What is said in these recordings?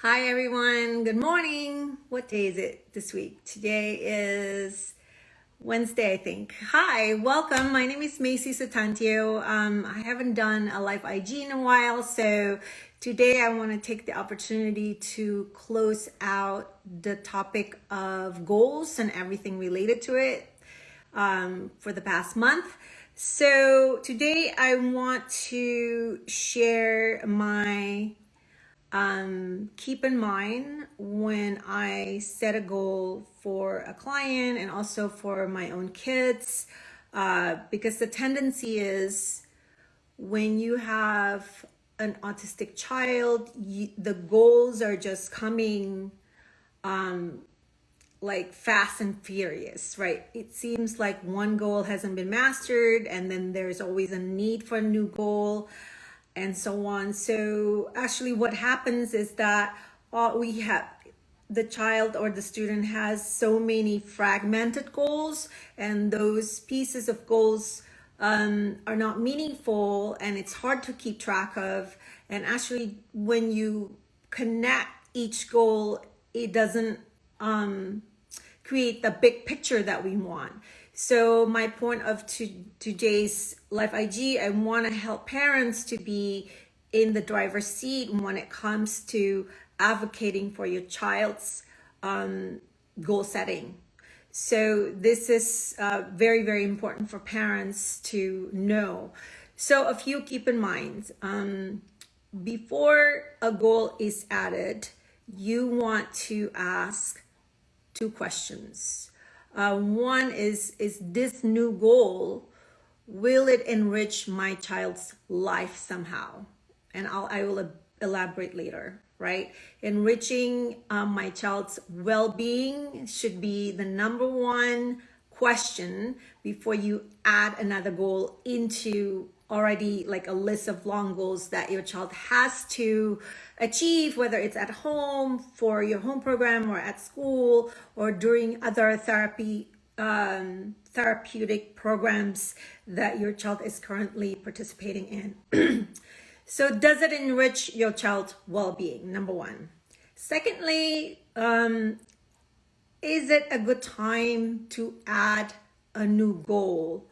Hi everyone, good morning. What day is it this week? Today is Wednesday, I think. Hi, welcome. My name is Maisie Satantio. I haven't done a live IG in a while, so today I want to take the opportunity to close out the topic of goals and everything related to it for the past month. So today I want to share my keep in mind when I set a goal for a client and also for my own kids, because the tendency is when you have an autistic child, the goals are just coming like fast and furious, right? It seems like one goal hasn't been mastered and then there's always a need for a new goal and so on. So actually what happens is that we have the child or the student has so many fragmented goals, and those pieces of goals are not meaningful and it's hard to keep track of. And actually when you connect each goal, it doesn't create the big picture that we want. So my point of today's live IG, I want to help parents to be in the driver's seat when it comes to advocating for your child's goal setting. So this is very, very important for parents to know. So a few keep in mind. Before a goal is added, you want to ask two questions. One is this new goal, will it enrich my child's life somehow? And I will elaborate later, right? Enriching my child's well-being should be the number one question before you add another goal into already like a list of long goals that your child has to achieve, whether it's at home for your home program or at school or during other therapeutic programs that your child is currently participating in. So does it enrich your child's well-being? Number one. Secondly, is it a good time to add a new goal?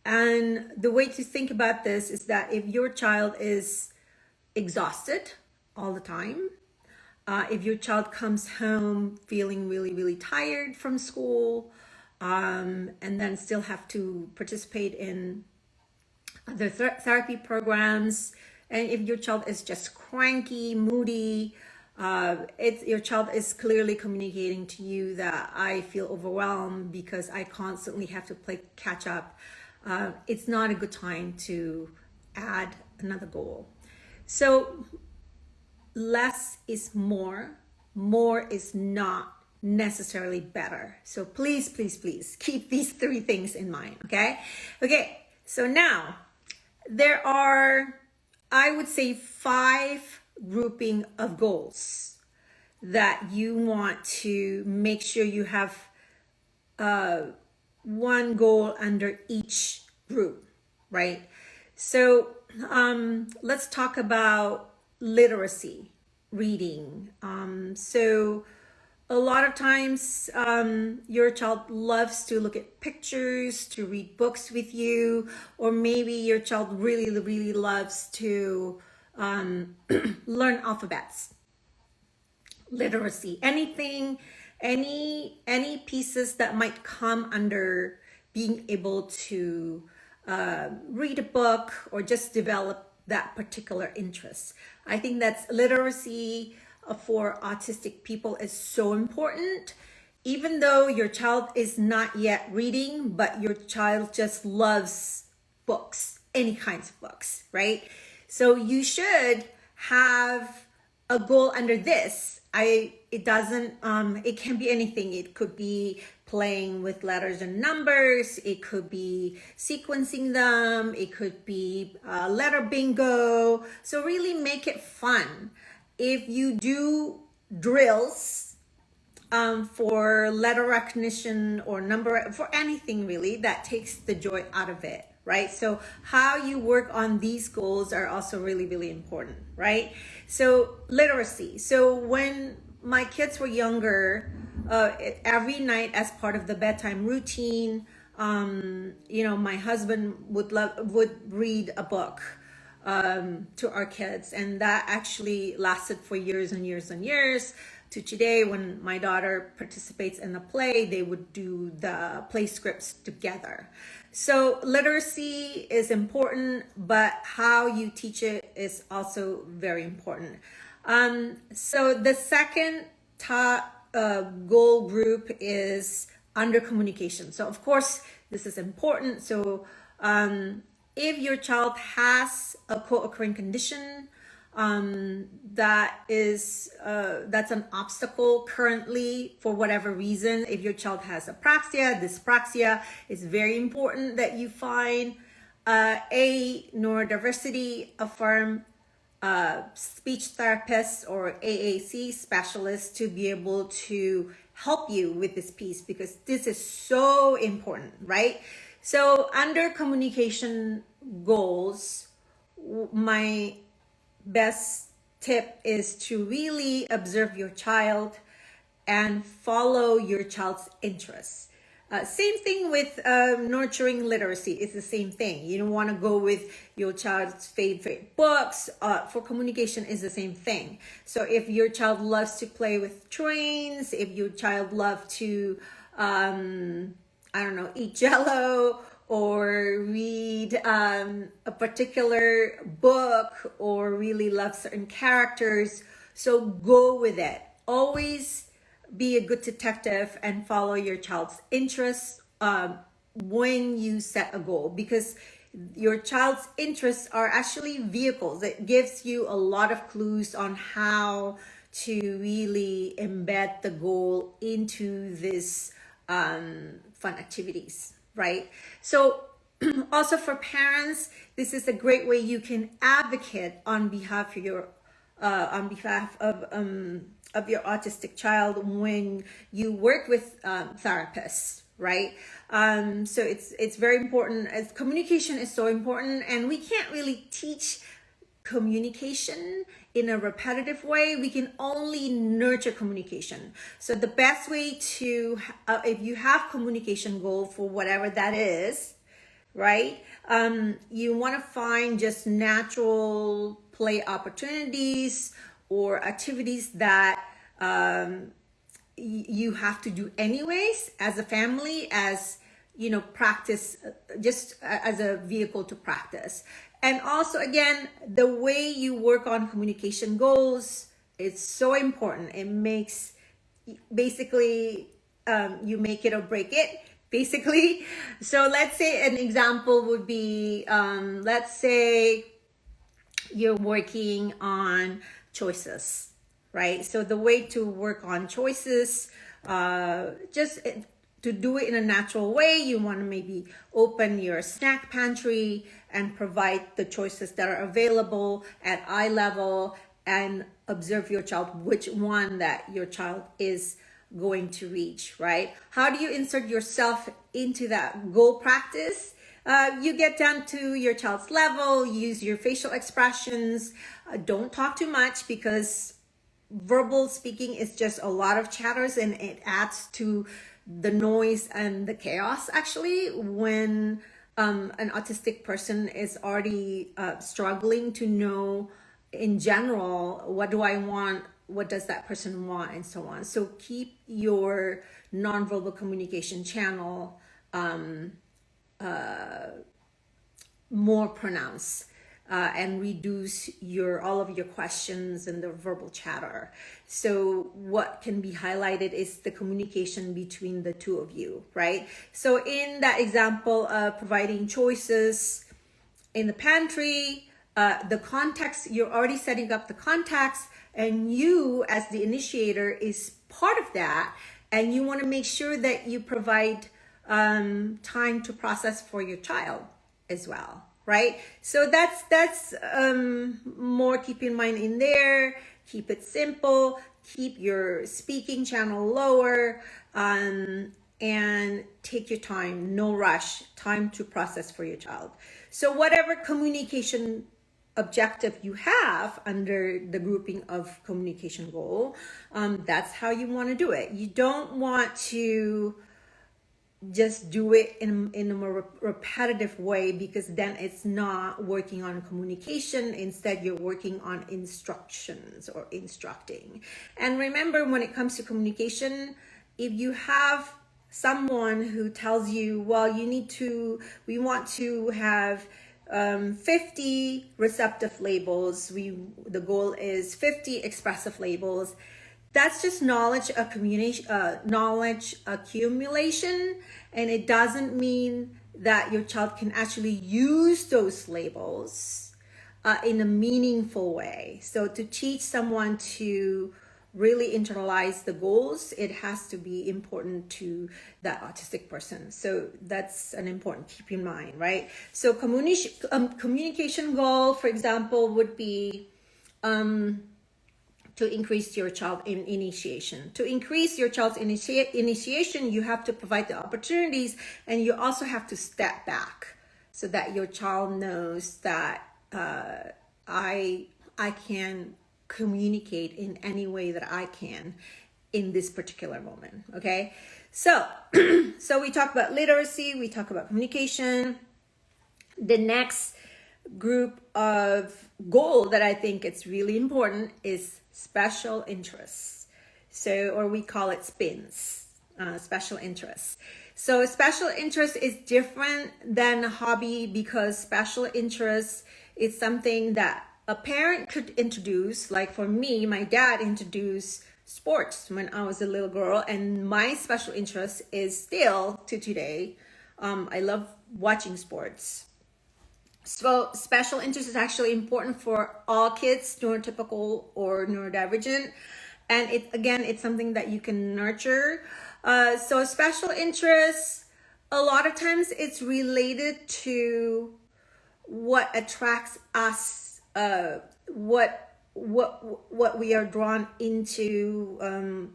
And the way to think about this is that if your child is exhausted all the time, if your child comes home feeling really, really tired from school, and then still have to participate in other therapy programs, and if your child is just cranky, moody, your child is clearly communicating to you that I feel overwhelmed because I constantly have to play catch up. It's not a good time to add another goal. So less is more is not necessarily better. So please, please, please keep these three things in mind, okay? Okay, so now there are, I would say, 5 grouping of goals that you want to make sure you have one goal under each group, right? So let's talk about literacy, reading. So a lot of times your child loves to look at pictures, to read books with you, or maybe your child really, really loves to learn alphabets. Literacy, anything, any pieces that might come under being able to read a book or just develop that particular interest. I think that's literacy for autistic people is so important. Even though your child is not yet reading, but your child just loves books, any kinds of books, right? So you should have a goal under this. It can be anything. It could be playing with letters and numbers. It could be sequencing them. It could be letter bingo. So really make it fun. If you do drills for letter recognition or number, for anything really, that takes the joy out of it, right? So how you work on these goals are also really, really important, right? So literacy. So when my kids were younger, every night as part of the bedtime routine, my husband would read a book to our kids, and that actually lasted for years and years and years, to today when my daughter participates in a play, they would do the play scripts together. So literacy is important, but how you teach it is also very important. So the second top goal group is under communication. So of course this is important. So if your child has a co-occurring condition that's an obstacle currently for whatever reason, if your child has apraxia, dyspraxia, it's very important that you find a neurodiversity-affirmed speech therapist or AAC specialist to be able to help you with this piece, because this is so important, right? So under communication goals, my best tip is to really observe your child and follow your child's interests. Same thing with nurturing literacy. It's the same thing. You don't want to go with your child's favorite books. For communication is the same thing. So if your child loves to play with trains, if your child loves to, eat Jello or read a particular book or really love certain characters, so go with it. Always be a good detective and follow your child's interests when you set a goal, because your child's interests are actually vehicles. It gives you a lot of clues on how to really embed the goal into this fun activities, right? So also for parents, this is a great way you can advocate on behalf of your autistic child when you work with therapists, right? So it's very important. As communication is so important, and we can't really teach communication in a repetitive way. We can only nurture communication. So the best way to, if you have communication goal for whatever that is, right? You want to find just natural play opportunities or activities that you have to do anyways as a family, as practice, just as a vehicle to practice. And also, again, the way you work on communication goals, it's so important. It makes, basically, you make it or break it, basically. So let's say an example would be, let's say you're working on choices, right? So the way to work on choices, just to do it in a natural way, you want to maybe open your snack pantry and provide the choices that are available at eye level and observe your child, which one that your child is going to reach, right? How do you insert yourself into that goal practice? You get down to your child's level, use your facial expressions, don't talk too much, because verbal speaking is just a lot of chatters and it adds to the noise and the chaos actually when an autistic person is already struggling to know in general, what do I want, what does that person want, and so on. So keep your nonverbal communication channel more pronounced and reduce all of your questions and the verbal chatter. So what can be highlighted is the communication between the two of you, right? So in that example of providing choices in the pantry, the context, you're already setting up the context, and you as the initiator is part of that, and you want to make sure that you provide time to process for your child as well, right? So that's more keep in mind in there. Keep it simple, keep your speaking channel lower, and and take your time, no rush, time to process for your child. So whatever communication objective you have under the grouping of communication goal, that's how you want to do it. You don't want to just do it in a more repetitive way, because then it's not working on communication. Instead, you're working on instructions or instructing. And remember, when it comes to communication, if you have someone who tells you, well, we want to have 50 receptive labels, the goal is 50 expressive labels, that's just knowledge accumulation, and it doesn't mean that your child can actually use those labels in a meaningful way. So to teach someone to really internalize the goals, it has to be important to that autistic person. So that's an important, keep in mind, right? So communication goal, for example, would be to increase your child in initiation. To increase your child's initiation, you have to provide the opportunities, and you also have to step back so that your child knows that I can communicate in any way that I can in this particular moment. Okay, so we talk about literacy, we talk about communication. The next group of goal that I think it's really important is special interests. So, or we call it SPINS, special interests. So special interest is different than a hobby, because special interest is something that a parent could introduce. Like for me, my dad introduced sports when I was a little girl, and my special interest is still to today. I love watching sports. So special interest is actually important for all kids, neurotypical or neurodivergent. And it's something that you can nurture. So special interest, a lot of times it's related to what attracts us, what we are drawn into,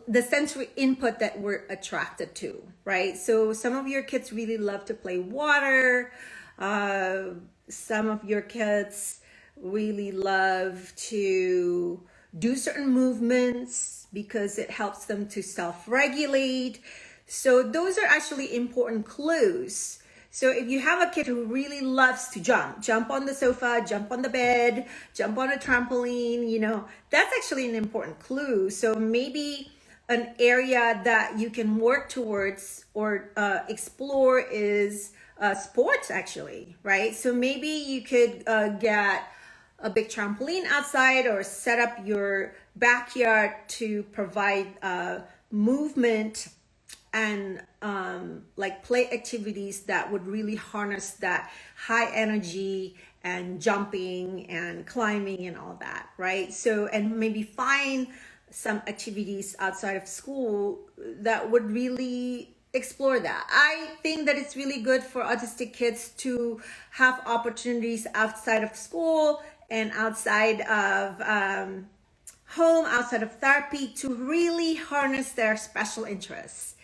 the sensory input that we're attracted to, right? So some of your kids really love to play water. Some of your kids really love to do certain movements because it helps them to self-regulate. So those are actually important clues. So if you have a kid who really loves to jump on the sofa, jump on the bed, jump on a trampoline, that's actually an important clue. So maybe an area that you can work towards or explore is sports, actually, right? So maybe you could get a big trampoline outside, or set up your backyard to provide movement and like play activities that would really harness that high energy and jumping and climbing and all that, right? So, and maybe find some activities outside of school that would really explore that. I think that it's really good for autistic kids to have opportunities outside of school and outside of home, outside of therapy, to really harness their special interests.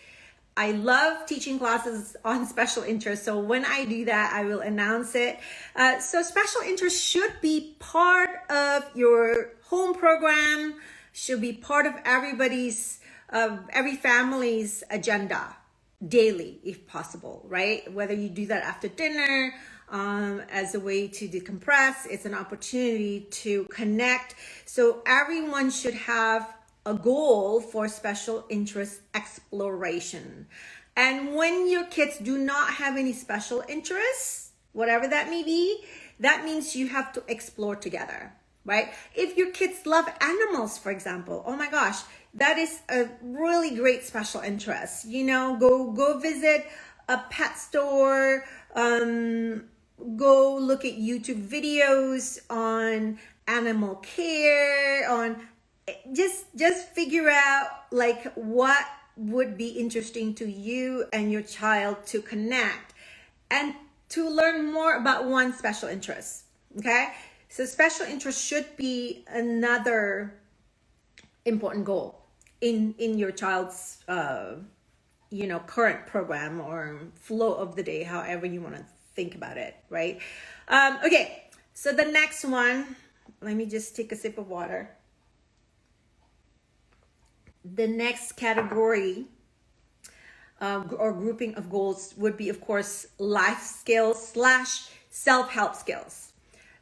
I love teaching classes on special interests. So when I do that, I will announce it. So special interests should be part of your home program, should be part of every family's agenda daily, if possible, right? Whether you do that after dinner, as a way to decompress, it's an opportunity to connect. So everyone should have a goal for special interest exploration. And when your kids do not have any special interests, whatever that may be, that means you have to explore together, right? If your kids love animals, for example, oh my gosh, that is a really great special interest. Go visit a pet store, go look at YouTube videos on animal care, on just figure out like what would be interesting to you and your child to connect and to learn more about one special interest. Okay, so special interest should be another important goal in your child's current program or flow of the day, however you want to think about it, right? Okay, so the next one, let me just take a sip of water. The next category or grouping of goals would be, of course, life skills / self-help skills.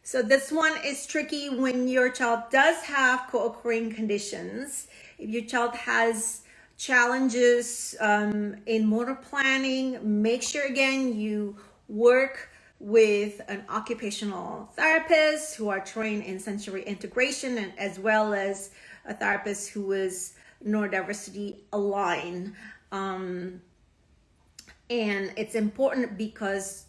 So this one is tricky when your child does have co-occurring conditions. If your child has challenges in motor planning, make sure again you work with an occupational therapist who are trained in sensory integration, and as well as a therapist who is neurodiversity aligned. And it's important because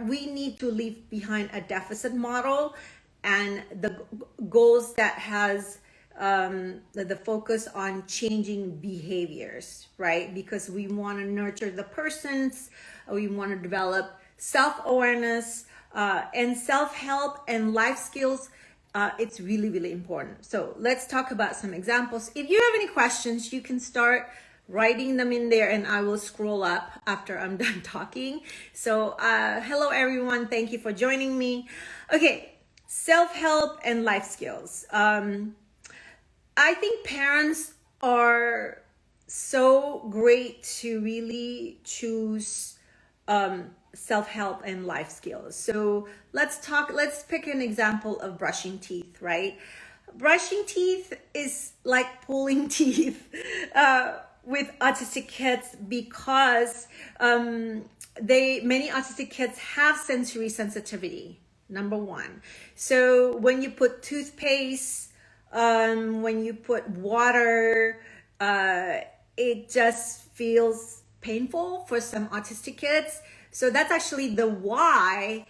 we need to leave behind a deficit model and the goals that has the focus on changing behaviors, right? Because we want to nurture the persons, we want to develop self-awareness and self-help and life skills. It's really, really important. So let's talk about some examples. If you have any questions, you can start writing them in there and I will scroll up after I'm done talking. So hello everyone, thank you for joining me. Okay, self-help and life skills. I think parents are so great to really choose self-help and life skills. So let's pick an example of brushing teeth, right? Brushing teeth is like pulling teeth with autistic kids because many autistic kids have sensory sensitivity, number one. So when you put toothpaste, when you put water, it just feels painful for some autistic kids. So that's actually the why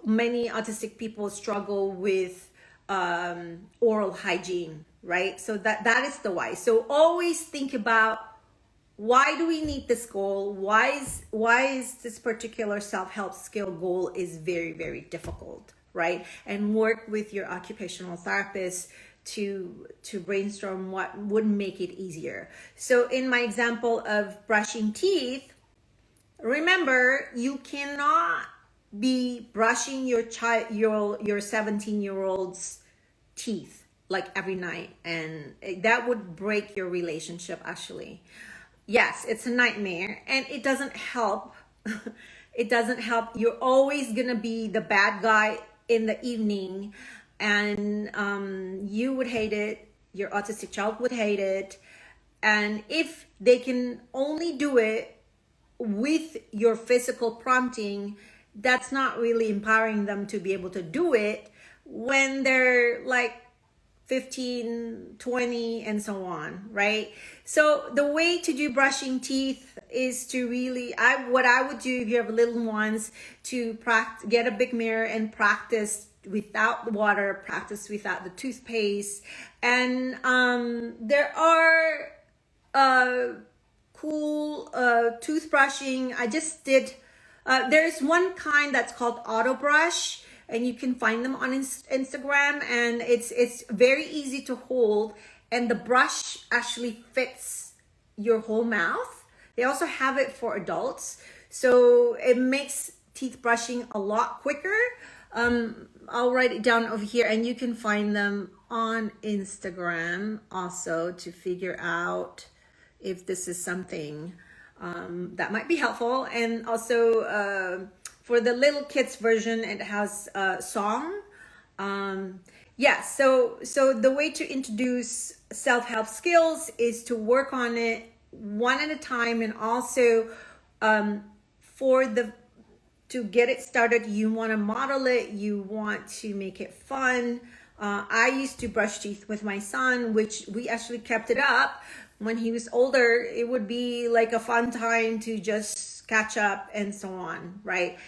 many autistic people struggle with oral hygiene, right? So that is the why. So always think about, why do we need this goal? Why is this particular self-help skill goal is very, very difficult, right? And work with your occupational therapist to brainstorm what would make it easier. So in my example of brushing teeth, remember, you cannot be brushing your 17-year-old's teeth like every night, and that would break your relationship actually. Yes, it's a nightmare and it doesn't help. It doesn't help. You're always gonna be the bad guy in the evening, and you would hate it, your autistic child would hate it. And if they can only do it with your physical prompting, that's not really empowering them to be able to do it when they're like 15, 20, and so on, right? So the way to do brushing teeth is to really, what I would do if you have little ones, to get a big mirror and practice without the water, practice without the toothpaste. And there are cool toothbrushing. I just did, there's one kind that's called auto brush, and you can find them on Instagram, and it's very easy to hold, and the brush actually fits your whole mouth. They also have it for adults, so it makes teeth brushing a lot quicker. I'll write it down over here, and you can find them on Instagram also to figure out if this is something that might be helpful. And also for the little kids version, it has a song. Yeah, so the way to introduce self-help skills is to work on it one at a time, and also to get it started, you want to model it, you want to make it fun. I used to brush teeth with my son, which we actually kept it up. When he was older, it would be like a fun time to just catch up and so on, right?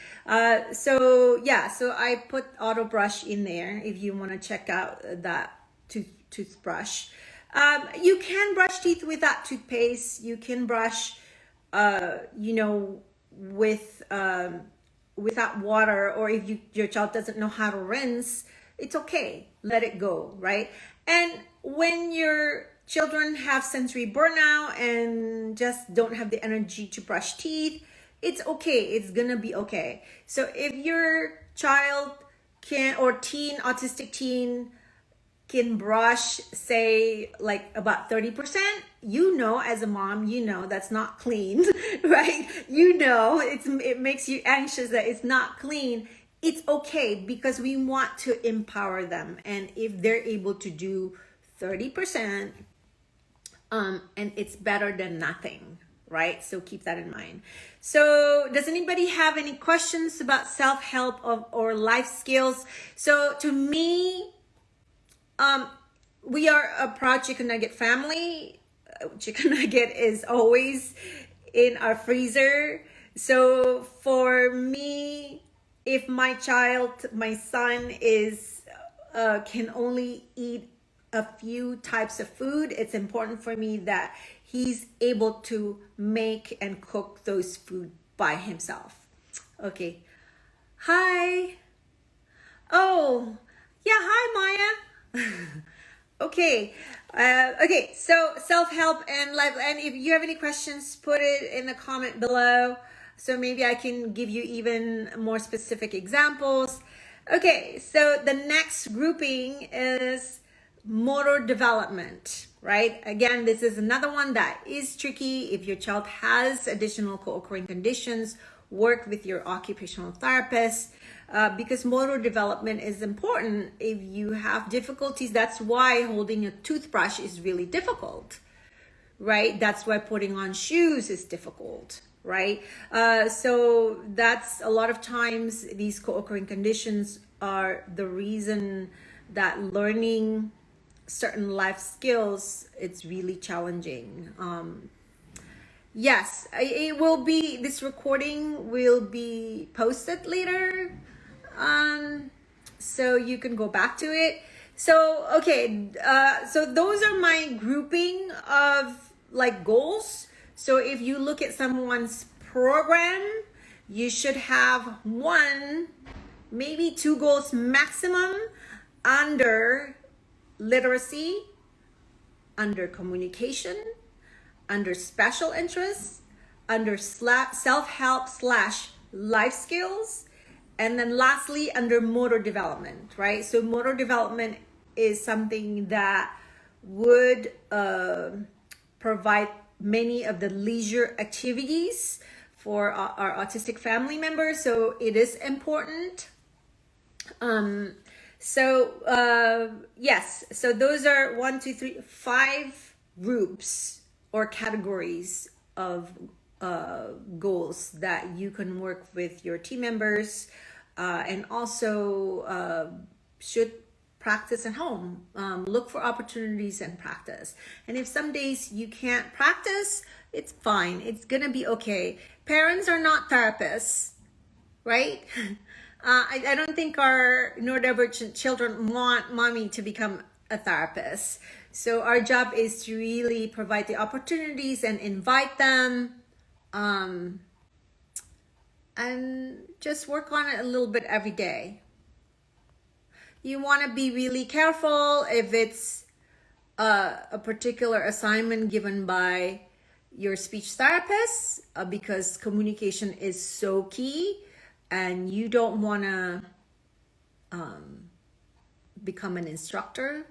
So I put auto brush in there if you want to check out that toothbrush. You can brush teeth without toothpaste. You can brush, without water, or if your child doesn't know how to rinse, it's okay. Let it go, right? And when you're children have sensory burnout and just don't have the energy to brush teeth, it's okay. It's gonna be okay. So if your child can, or teen, autistic teen, can brush, say, like about 30%, you know, as a mom, you know that's not clean, right? You know, it makes you anxious that it's not clean. It's okay, because we want to empower them. And if they're able to do 30%, and it's better than nothing, right? So keep that in mind. So does anybody have any questions about self-help or life skills? So to me, we are a proud chicken nugget family. Chicken nugget is always in our freezer. So for me, if my son is can only eat a few types of food, it's important for me that he's able to make and cook those food by himself. Okay. Hi. Oh, yeah. Hi, Maya. Okay. Okay. So self-help and life. And if you have any questions, put it in the comment below. So maybe I can give you even more specific examples. Okay. So the next grouping is motor development, right? Again, this is another one that is tricky. If your child has additional co-occurring conditions, work with your occupational therapist, because motor development is important. If you have difficulties, that's why holding a toothbrush is really difficult, right? That's why putting on shoes is difficult, right? So that's a lot of times these co-occurring conditions are the reason that learning certain life skills, it's really challenging. Yes, it will be, this recording will be posted later, so you can go back to it. So okay, so those are my grouping of like goals. So if you look at someone's program, you should have one, maybe two goals maximum under literacy, under communication, under special interests, under self-help / life skills, and then lastly under motor development, right? So motor development is something that would provide many of the leisure activities for our autistic family members. So it is important. Yes, so those are 5 groups or categories of goals that you can work with your team members, and also should practice at home. Look for opportunities and practice. And if some days you can't practice, it's fine. It's gonna be okay. Parents are not therapists, right? I don't think our neurodivergent children want mommy to become a therapist. So our job is to really provide the opportunities and invite them, and just work on it a little bit every day. You want to be really careful if it's a particular assignment given by your speech therapist, because communication is so key. And you don't want to become an instructor,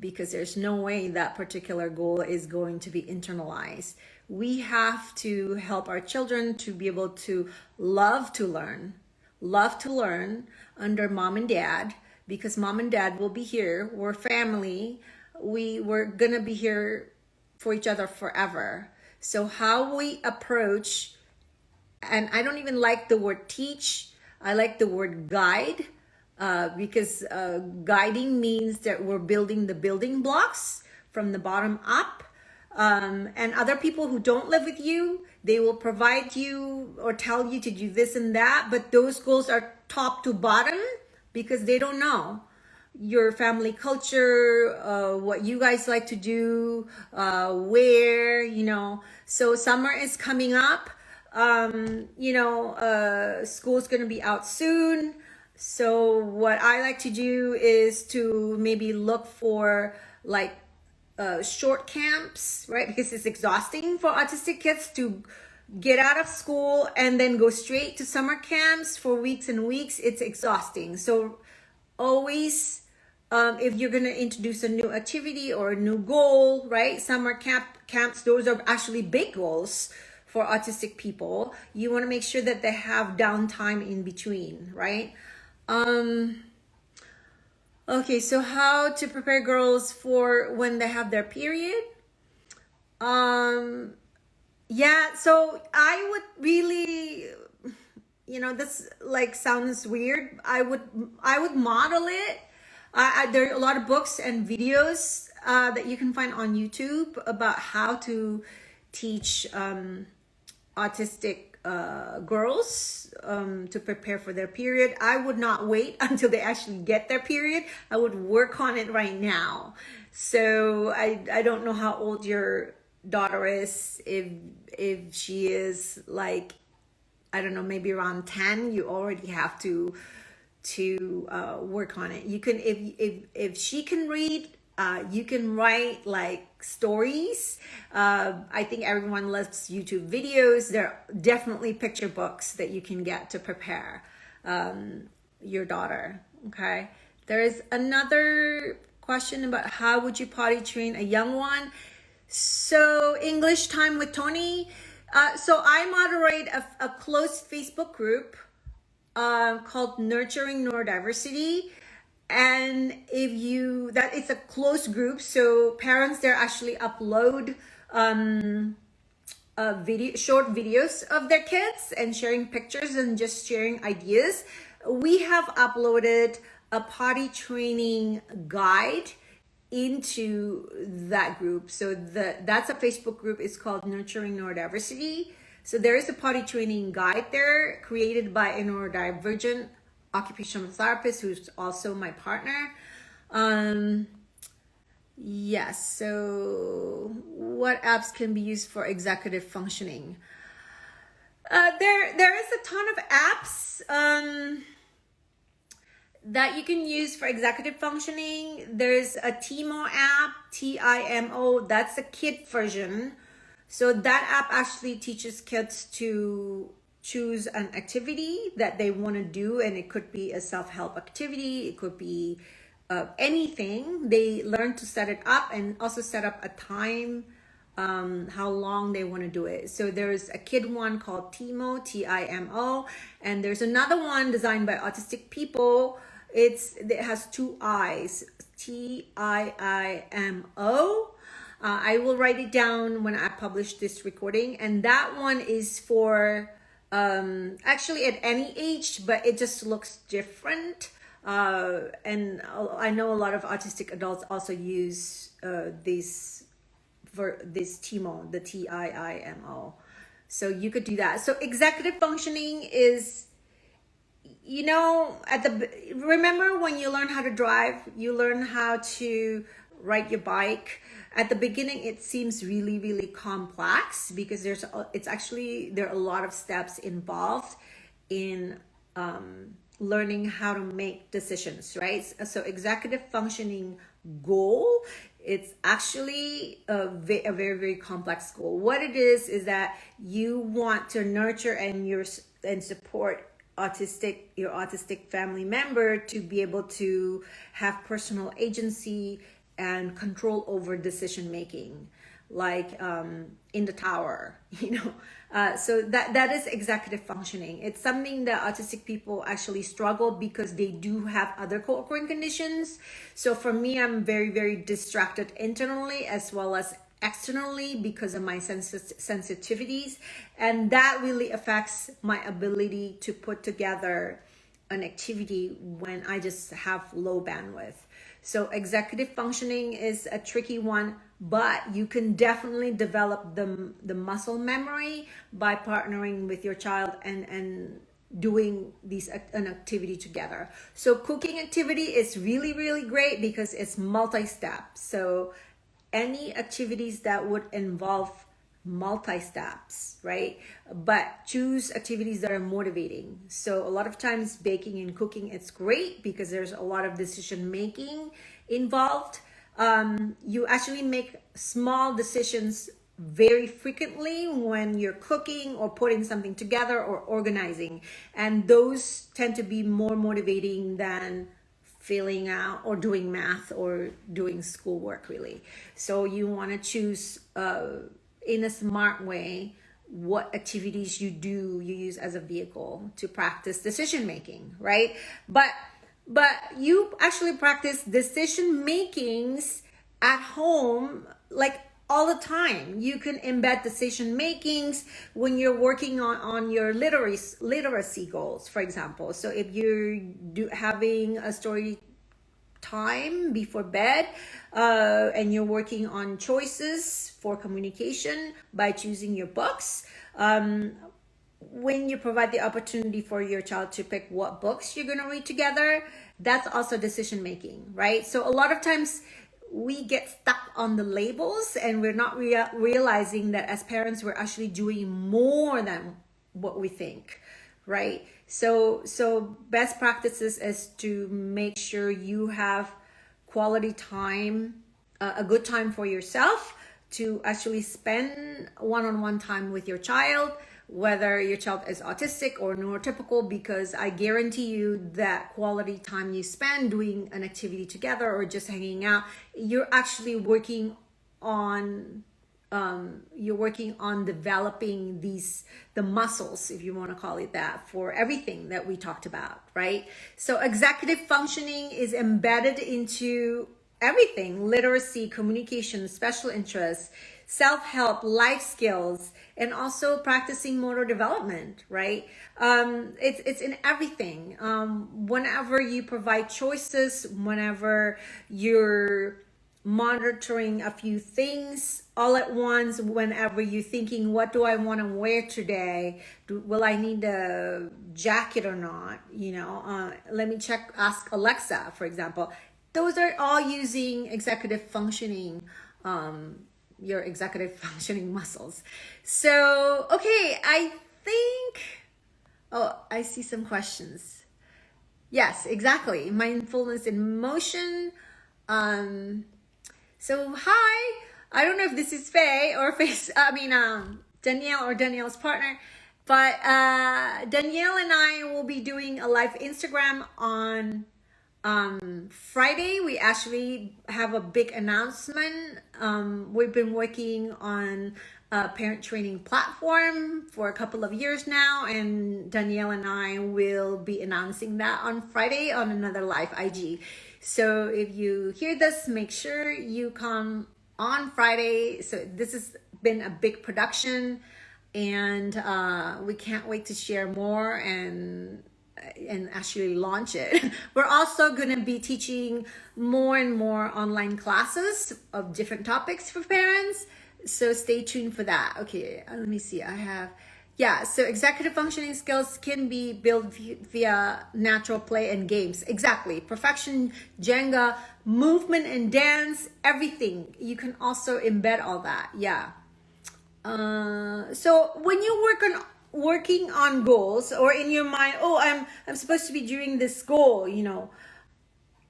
because there's no way that particular goal is going to be internalized. We have to help our children to be able to love to learn under mom and dad, because mom and dad will be here. We're family. We're going to be here for each other forever. So how we approach, and I don't even like the word teach, I like the word guide, because guiding means that we're building the building blocks from the bottom up. And other people who don't live with you, they will provide you or tell you to do this and that, but those goals are top to bottom, because they don't know your family culture, what you guys like to do, where, So summer is coming up. School's going to be out soon. So what I like to do is to maybe look for like short camps, right? Because it's exhausting for autistic kids to get out of school and then go straight to summer camps for weeks and weeks. It's exhausting. So always, if you're going to introduce a new activity or a new goal, right? Summer camps, those are actually big goals for autistic people. You want to make sure that they have downtime in between, right? Okay, so how to prepare girls for when they have their period? Yeah, so I would really, this like sounds weird. I would model it. There are a lot of books and videos that you can find on YouTube about how to teach autistic girls to prepare for their period. I would not wait until they actually get their period. I would work on it right now. So I don't know how old your daughter is. If she is like, I don't know, maybe around 10, you already have to work on it. You can, if she can read, you can write like stories. I think everyone loves YouTube videos. There are definitely picture books that you can get to prepare your daughter. Okay. There is another question about how would you potty train a young one? So English time with Tony. So I moderate a closed Facebook group called Nurturing Neurodiversity. And it's a closed group, so parents there actually upload short videos of their kids and sharing pictures and just sharing ideas. We have uploaded a potty training guide into that group. So that's a Facebook group. It's called Nurturing Neurodiversity. So there is a potty training guide there created by a neurodivergent occupational therapist who's also my partner. Yes, so what apps can be used for executive functioning? There is a ton of apps that you can use for executive functioning. There's a TIMO app, TIMO, that's a kid version. So that app actually teaches kids to choose an activity that they want to do, and it could be a self-help activity, it could be anything. They learn to set it up and also set up a time, how long they want to do it. So there's a kid one called TIMO, TIMO, and there's another one designed by autistic people. It has two I's, TIIMO. I will write it down when I publish this recording, and that one is for actually at any age, but it just looks different. And I know a lot of autistic adults also use this TIMO, the TIIMO. So you could do that. So executive functioning is, remember when you learn how to drive, you learn how to ride your bike. At the beginning, it seems really, really complex because there are a lot of steps involved in learning how to make decisions, right? So executive functioning goal, it's actually a very, very complex goal. What it is that you want to nurture and support your autistic family member to be able to have personal agency and control over decision making, like in the tower, so that is executive functioning. It's something that autistic people actually struggle because they do have other co-occurring conditions. So for me, I'm very, very distracted internally as well as externally because of my sensitivities, and that really affects my ability to put together an activity when I just have low bandwidth. So executive functioning is a tricky one, but you can definitely develop the muscle memory by partnering with your child and doing an activity together. So cooking activity is really, really great because it's multi-step. So any activities that would involve multi-steps, right? But choose activities that are motivating. So a lot of times baking and cooking, it's great because there's a lot of decision making involved. You actually make small decisions very frequently when you're cooking or putting something together or organizing. And those tend to be more motivating than filling out or doing math or doing schoolwork, really. So you want to choose in a smart way what activities you use as a vehicle to practice decision making, right? But you actually practice decision makings at home, like all the time. You can embed decision makings when you're working on your literacy goals, for example. So if you're having a story time before bed, and you're working on choices for communication by choosing your books, when you provide the opportunity for your child to pick what books you're going to read together, that's also decision making, right? So a lot of times we get stuck on the labels, and we're not realizing that as parents we're actually doing more than what we think, right? So best practices is to make sure you have quality time, a good time for yourself, to actually spend one-on-one time with your child, whether your child is autistic or neurotypical, because I guarantee you that quality time you spend doing an activity together or just hanging out, you're actually working on developing the muscles, if you want to call it that, for everything that we talked about, right? So executive functioning is embedded into everything: literacy, communication, special interests, self-help, life skills, and also practicing motor development, right? It's in everything. Whenever you provide choices, whenever you're monitoring a few things all at once, whenever you're thinking, what do I want to wear today? Will I need a jacket or not? Let me ask Alexa, for example. Those are all using executive functioning, your executive functioning muscles. So, okay, I think, I see some questions. Yes, exactly. Mindfulness in motion. So hi, I don't know if this is Faye or Danielle or Danielle's partner, but Danielle and I will be doing a live Instagram on Friday. We actually have a big announcement. We've been working on a parent training platform for a couple of years now, and Danielle and I will be announcing that on Friday on another live IG. So if you hear this, make sure you come on Friday. So this has been a big production, and we can't wait to share more and actually launch it. We're also going to be teaching more and more online classes of different topics for parents. So stay tuned for that. Okay, let me see. So executive functioning skills can be built via natural play and games. Exactly. Perfection, Jenga, movement and dance, everything. You can also embed all that. Yeah. So when you working on goals, or in your mind, I'm supposed to be doing this goal,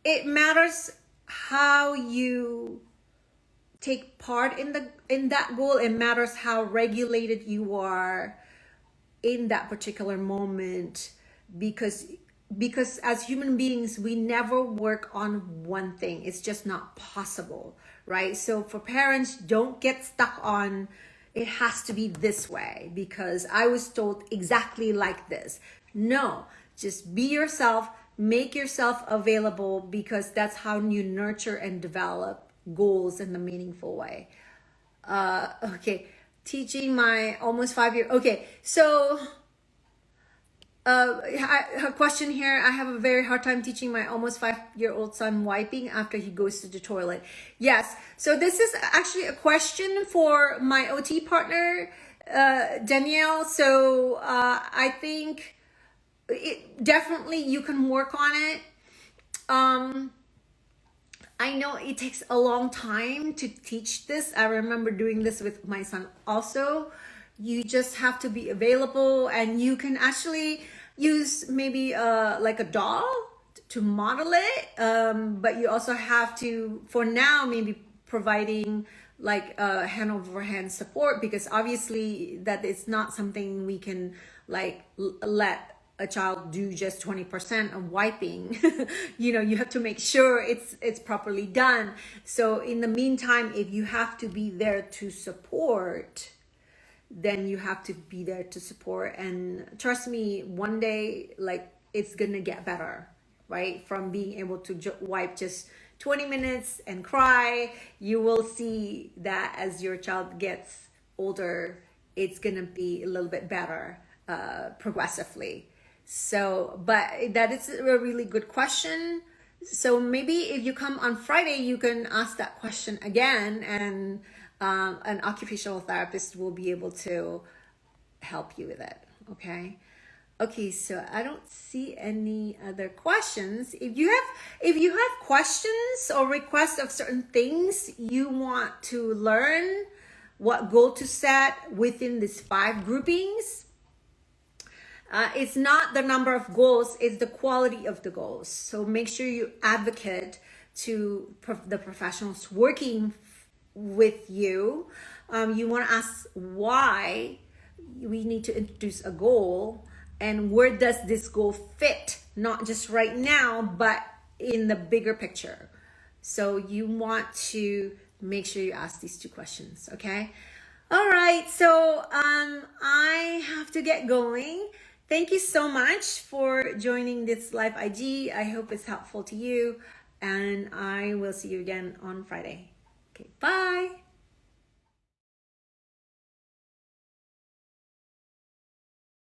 it matters how you take part in that goal. It matters how regulated you are in that particular moment, because as human beings we never work on one thing. It's just not possible, right? So for parents, don't get stuck on it has to be this way because I was told exactly like this. No, just be yourself, make yourself available, because that's how you nurture and develop goals in a meaningful way. Okay, teaching my almost 5-year. Okay, so her question here: I have a very hard time teaching my almost 5-year-old son wiping after he goes to the toilet. Yes, so this is actually a question for my OT partner, Danielle. So I think definitely you can work on it. I know it takes a long time to teach this. I remember doing this with my son also. You just have to be available, and you can actually use maybe like a doll to model it, but you also have to, for now, maybe providing like hand over hand support, because obviously that is not something we can like let a child do just 20% of wiping. You know, you have to make sure it's properly done. So in the meantime, if you have to be there to support, then you have to be there to support. And trust me, one day, like, it's gonna get better, right? From being able to wipe just 20 minutes and cry, you will see that as your child gets older, it's gonna be a little bit better progressively. So, but that is a really good question. So maybe if you come on Friday, you can ask that question again, and an occupational therapist will be able to help you with it. Okay, so I don't see any other questions. If you have questions or requests of certain things you want to learn, what goal to set within these 5 groupings, it's not the number of goals, it's the quality of the goals. So make sure you advocate to the professionals working with you. You want to ask why we need to introduce a goal, and where does this goal fit, not just right now, but in the bigger picture. So you want to make sure you ask these 2 questions, okay? All right, so I have to get going. Thank you so much for joining this live IG. I hope it's helpful to you, and I will see you again on Friday. Okay, bye.